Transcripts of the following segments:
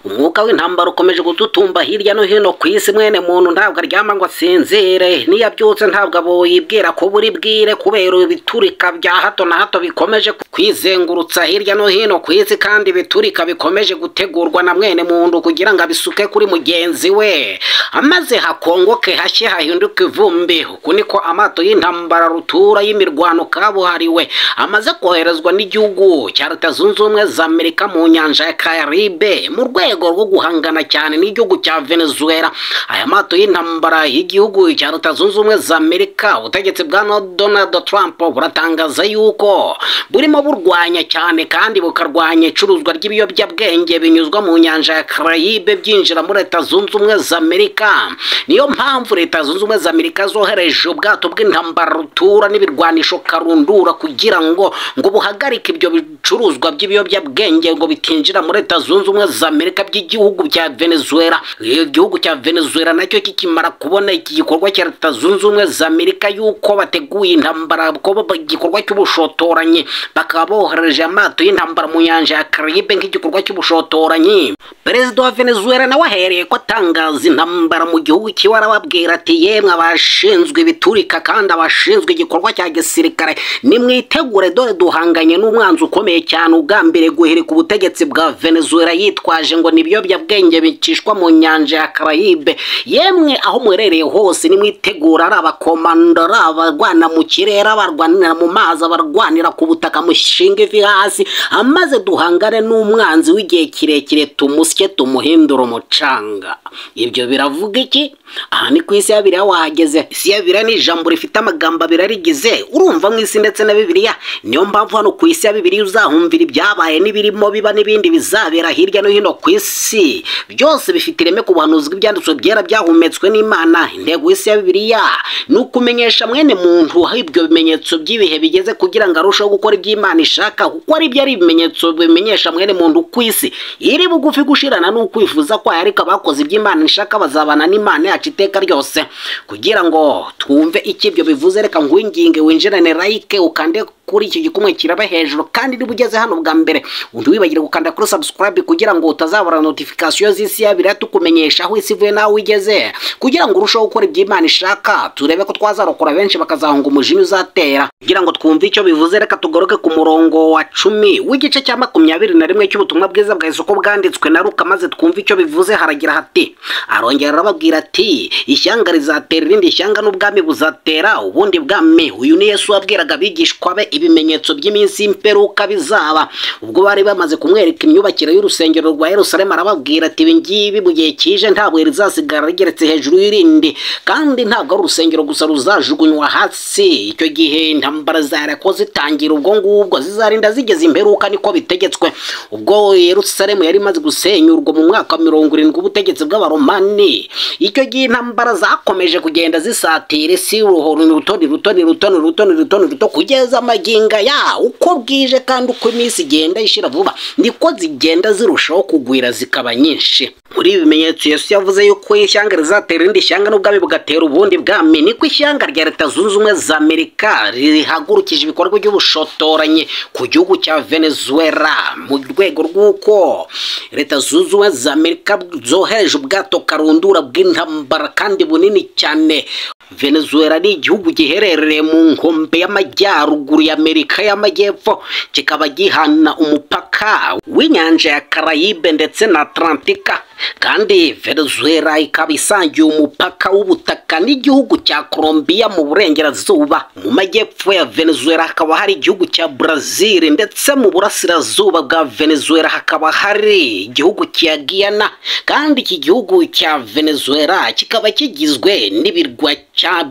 umwuka w'intambara ukomeje gututumba hirya no hino ku isi. Mwene muntu ntabwo aryama ngo asinzire, niyabyutse ntabwo abo yibwira ko buri bwire kubera ibiturika bya hato na hato bikomeje kwizengurutsa hirya no hino ku isi, kandi ibiturika bikomeje gutegurwa na mwene muntu kugira ngo abisuke kuri mugenzi we, amaze hakongoke hashye hahinduka ivumbi. Uku niko amato y'intambara rutura y'imirwano kabuhariwe amaze koherezwa n'igihugu cya Leta Zunze Ubumwe za Amerika mu nyanja ya Caribe mu rwego rwo guhangana cyane n'igihugu cya Venezuela. Aya mato y'intambara y'igihugu cya Leta Zunze Ubumwe za Amerika, ubutegetsi bwa Donald Trump buratangaza yuko burimo burwanya cyane kandi bukarwanya icuruzwa ry'ibiyobyabwenge binyuzwa mu nyanja ya Caribe byinjira muri Leta Zunze Ubumwe za Amerika. Niyo mpamvu Leta Zunze Ubumwe za Amerika zohereje ubwato bw'intambara rutura n'ibirwanisho Carundura kugira ngo buhagarike ibyo bicuruzwa by'ibiyobyabwenge ngo bitinjira muri Leta Zunze Ubumwe za Amerika by'igihugu cya Venezuela. Igihugu cya Venezuela nacyo kikimara kubona iki gikorwa cya Leta Zunze Ubumwe za Amerika yuko bateguye intambara, ko igikorwa cy'ubushotoranyi, bakaba bohereje amato y'intambara mu nyanja ya Caribe nk'igikorwa cy'ubushotoranyi. Perezida wa Venezuela nawe ahereye ko atangaza intambara mu gihugu kiwe, arababwira ati yemwe abashinzwe ibiturika kandi abashinzwe igikorwa cya gisirikare, nimwitegure dore duhanganye n'umwanzi ukomeye cyane ugambiriye guhirika ubutegetsi bwa Venezuela yitwaje ngo n'ibiyobyabwenge bicishwa mu nyanja ya Caribe. Yemwe aho muherereye hose nimwitegura, ari abakomandora, abarwana mu kirere, abarwanira mu mazi, abarwanira ku butaka, mushinga ivi hasi, amaze duhangane n'umwanzi w'igihe kirekire, tumusye tumuhindura umucanga. Ibyo biravuga iki? Aha ni ku Isiyabibiliya wahageze. Isiyabibiliya ni ijambo rifite amagambo abiri arigize, urumva mu isi ndetse na Bibiliya. Niyo mpamvu hano ku Isiyabibiliya uzahumvira ibyabaye n'ibirimo biba n'ibindi bizabera hirya no hino ku isi. Byose bifite ireme ku buhanuzi bw'ibyanditswe byera byahumetswe n'Imana. Intego y'Isiyabibiliya ni ukumenyesha mwene muntu aho ibyo bimenyetso by'ibihe bigeze kugira ngo arusheho gukora ibyo Imana ishaka, kuko ari byo ari ibimenyetso bimenyesha mwene muntu ku isi. Iri bugufi gushirana n'ukwifuza kwayo, ariko abakoze ibyo Imana ishaka bazabana n'Imana yacu iteka ryose. Kugira ngo twumve iki ibyo bivuze, reka ngwinginge winjirane like ukande kuri iki gikumwe kiraba hejuru, kandi niba ugeze hano bwa mbere undi wibagire gukanda kuri subscribe kugira ngo utazabura notification z'Isiyabibiliya tukumenyesha aho isi ivuye nawe ugeze, kugira ngo urusheho gukora ibyo Imana ishaka, turebe ko twazarokora benshi bakazahunga umujinya uzatera. Kugira ngo twumve icyo bivuze, reka tugoroke ku murongo wa 10 w'igice cya 21 cy'ubutumwa bwiza bwa Yesu ko bwanditswe na Luka, maze twumve icyo bivuze. Haragira hati, arongera arababwira ati, ishyanga rizatera irindi shyanga n'ubwami buzatera ubundi bwami. Uyu ni Yesu wabwiraga abigishwa be ibimenyetso by'iminsi y'imperuka bizaba. Ubwo bari bamaze kumwereka imyubakire y'urusengero rwa Yerusalemu, arababwira ati, ibi ngibi mu gihe kije ntabwo rizasigara rigeretse hejuru y'irindi, kandi ntabwo ari urusengero gusa ruzajugunywa hasi. Icyo gihe intambara zarako zitangira, ubwo ngubwo zizarinda zigeze imperuka, niko bitegetswe. Ubwo Yerusalemu yari imaze gusenyurwa mu mwaka wa 70 ubutegetsi bw'abaromani, icyo gihe intambara zakomeje kugenda zisatira isi ruto kugeza amaginga ya uko bwije kandi uko iminsi igenda ishira vuba, niko zigenda zirushaho kugwira zikaba nyinshi. Muri ibi bimenyetso Yesu yavuze yuko ishyanga rizatera irindi shyanga n'ubwami bugatera ubundi bwami, niko ishyanga rya Leta Zunze Ubumwe za Amerika rihagurukije ibikorwa by'ubushotoranyi ku gihugu cya Venezuela, mu rwego rw'uko Leta Zunze Ubumwe za Amerika zohereje ubwato Carundura bw'intambara kandi bunini cyane. Venezuela ni igihugu giherereye mu nkombe y'amajyaruguru ya Amerika y'Amajyepfo, kikaba gihana umupaka w'inyanja ya Caribe ndetse na Atlantika, kandi Venezuela ikaba isangiye umupaka w'ubutaka n'igihugu cya Colombia mu burengerazuba. Mu majyepfo ya Venezuela hakaba hari igihugu cya Brazil, ndetse mu burasirazuba bwa Venezuela hakaba hari igihugu cya Guyana, kandi iki gihugu cya Venezuela kikaba kigizwe n'ibirwa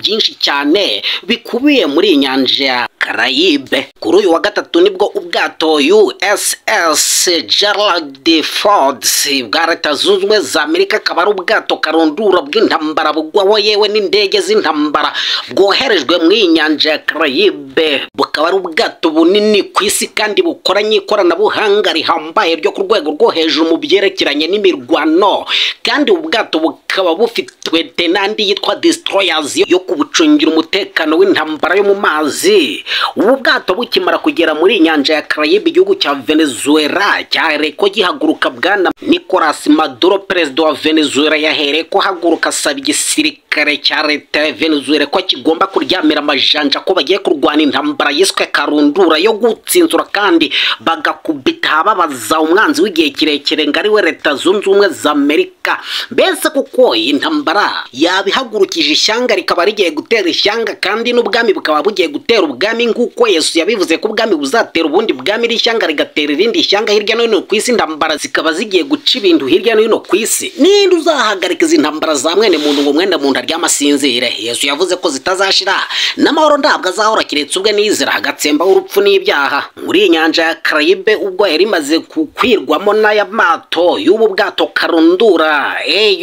byinshi cyane bikubiye muri inyanja ya Caribe. Kuri uyu wa gatatu nibwo ubwato USS Gerald Ford bwa Leta Zunze Ubumwe za Amerika, akaba ari ubwato Carundura bw'intambara bugwaho yewe n'indege z'intambara, bwoherejwe mu inyanja ya Caribe. Bukaba ari ubwato bunini ku isi kandi bukoranye ikoranabuhanga rihambaye ryo ku rwego rwo hejuru mu byerekeranye n'imirwano. kandi ubwato bukaba bufitwe n'andi yitwa destroyers yo kubucungira umutekano w'intambara yo mu mazi. Ubu bwato bukimara kugera muri inyanja ya Caraïbe igihugu cya Venezuela cyareko gihaguruka bwana Nicolas Maduro perezida wa Venezuela yahereko haguruka asaba igisirikare cya leta ya Venezuela ko kigomba kuryamira amajanja ko bagiye kurwana intambara yiswe Carundura yo gutsinzura kandi bagakubita babaza umwanzi w'igihe kirekire ngari we leta zunze ubumwe za Amerika. Mbese kuko intambara yabihagurukije ishyanga rikaba rigiye gutera ishyanga kandi n'ubwami bukaba bugiye gutera ubwami nk'uko Yesu yabivuze ko ubwami buzatera ubundi bwami rishyanga rigatera irindi ishyanga hirya no hino ku isi. Intambara zikaba zigiye guca ibintu hirya no hino ku isi. Ninde uzahagarika izi ntambara za mwene muntu ngo mwenda muntu aryamasinzire? Yesu yavuze ko zitazashira n'amahoro ntabwo azahora kiretse ubwe n'izira hagatsemba urupfu n'ibyaha. Muri inyanja ya Caraïbe ubwo yari imaze kukwirwamo n'aya mato y'ubu bwato Carundura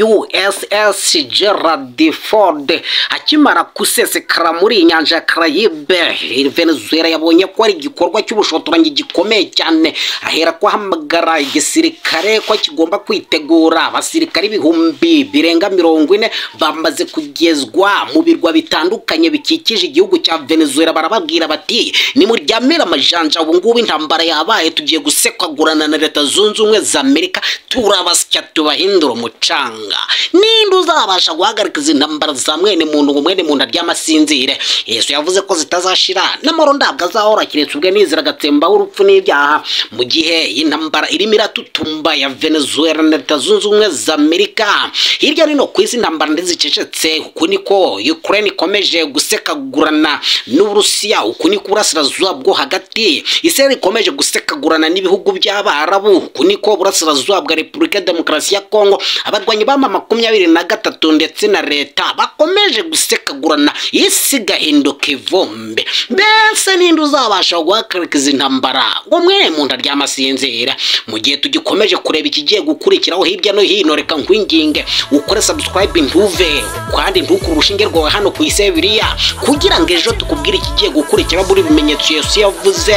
USS Gerald Ford akimara kusesekara muri inyanja ya Caraïbe, Venezuela yabonye ko ari igikorwa cy'ubushotoranyi gikomeye cyane, ahera ko hamagara igisirikare ko kigomba kwitegura. Abasirikare ibihumbi birenga 40 bamaze kugezwa mu birwa bitandukanye bikikije igihugu cya Venezuela. Barababwira bati ni muryamira amajanja, ubu ngubu intambara yabaye tugiye gusekagurana na leta zunze ubumwe za Amerika, turabasya tubahindura umucanga. Ninde uzabasha guhagarika izi ntambara za mwene muntu ngo mwene muntu aryamasinzire? Yesu yavuze ko zitazashira n'amahoro ntabwo azahora kiretse ubwe n'izira agatsemba urupfu n'ibyaha. Mu gihe intambara irimo iratutumba ya Venezuela na leta zunze ubumwe za Amerika, hirya no ku isi intambara ndizicecetse. Uku niko Ukraine ikomeje gusekagurana n'Uburusiya, uku niko Burasirazuba bwo hagati Israel ikomeje gusekagurana n'ibihugu by'Abarabu, uku niko Burasirazuba bwa Repubulika ya Demokarasi ya Kongo abarwanyi ba 23 ndetse na leta bakomeje gusekagurana, isi gahinduka ivumbi. Mbese ninde uzabasha guhagarika izi ntambara ngo mwene muntu aryamasinzira? Mu gihe tugikomeje kureba ikigiye gukurikiraho hirya no hino, reka nkwinginge ukore subscribe ntuve kandi ntukure urushinge rwawe hano ku Isiyabibiliya kugira ngo ejo tukubwire ikigiye gukurikira muri bimenyetso Yesu yavuze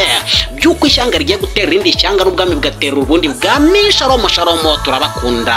by'uko ishyanga rigiye gutera irindi ishyanga n'ubwami bugatera ubundi bwami. Shalom shalom, turabakunda.